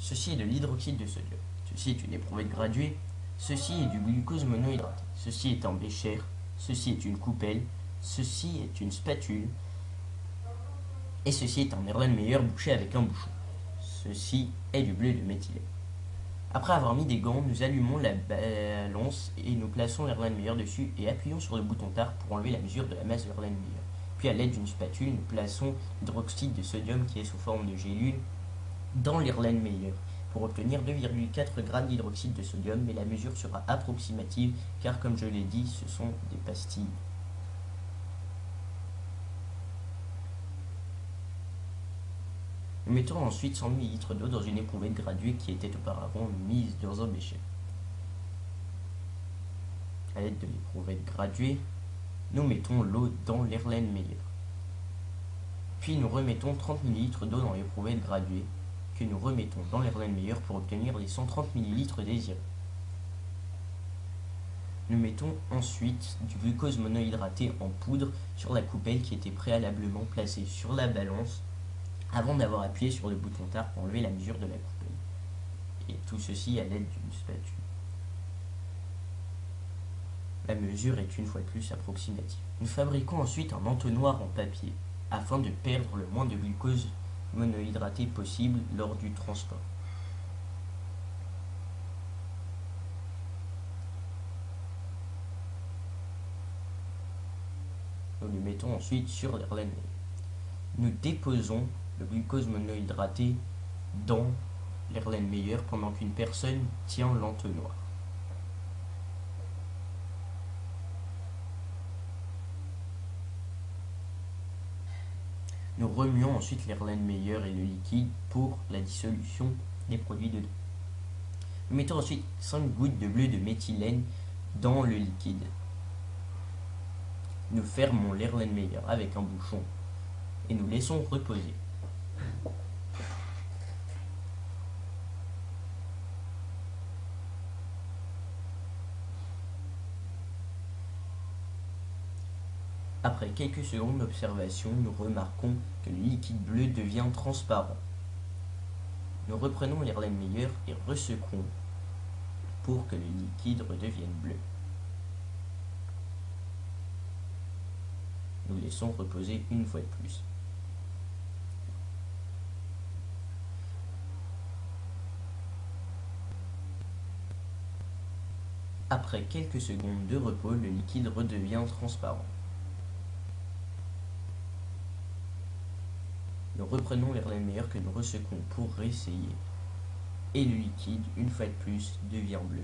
Ceci est de l'hydroxyde de sodium. Ceci est une éprouvette graduée. Ceci est du glucose monohydraté. Ceci est un bécher. Ceci est une coupelle. Ceci est une spatule. Et ceci est un Erlenmeyer bouché avec un bouchon. Ceci est du bleu de méthylène. Après avoir mis des gants, nous allumons la balance et nous plaçons l'Erlenmeyer dessus et appuyons sur le bouton TAR pour enlever la mesure de la masse de l'Erlenmeyer. Puis à l'aide d'une spatule, nous plaçons l'hydroxyde de sodium qui est sous forme de gélule dans l'Erlenmeyer pour obtenir 2,4 g d'hydroxyde de sodium, mais la mesure sera approximative car comme je l'ai dit, ce sont des pastilles. Nous mettons ensuite 100 ml d'eau dans une éprouvette graduée qui était auparavant mise dans un bécher. À l'aide de l'éprouvette graduée, nous mettons l'eau dans l'Erlenmeyer. Puis nous remettons 30 ml d'eau dans l'éprouvette graduée, que nous remettons dans l'Erlenmeyer pour obtenir les 130 ml désirés. Nous mettons ensuite du glucose monohydraté en poudre sur la coupelle qui était préalablement placée sur la balance avant d'avoir appuyé sur le bouton TAR pour enlever la mesure de la coupelle. Et tout ceci à l'aide d'une spatule. La mesure est une fois de plus approximative. Nous fabriquons ensuite un entonnoir en papier afin de perdre le moins de glucose monohydraté possible lors du transport. Nous le mettons ensuite sur l'Erlenmeyer. Nous déposons le glucose monohydraté dans l'Erlenmeyer pendant qu'une personne tient l'entonnoir. Nous remuons ensuite l'Erlenmeyer et le liquide pour la dissolution des produits dedans. Nous mettons ensuite 5 gouttes de bleu de méthylène dans le liquide. Nous fermons l'Erlenmeyer avec un bouchon et nous laissons reposer. Après quelques secondes d'observation, nous remarquons que le liquide bleu devient transparent. Nous reprenons l'Erlenmeyer et ressecons pour que le liquide redevienne bleu. Nous laissons reposer une fois de plus. Après quelques secondes de repos, le liquide redevient transparent. Nous reprenons l'Erlenmeyer que nous ressecons pour réessayer. Et le liquide, une fois de plus, devient bleu.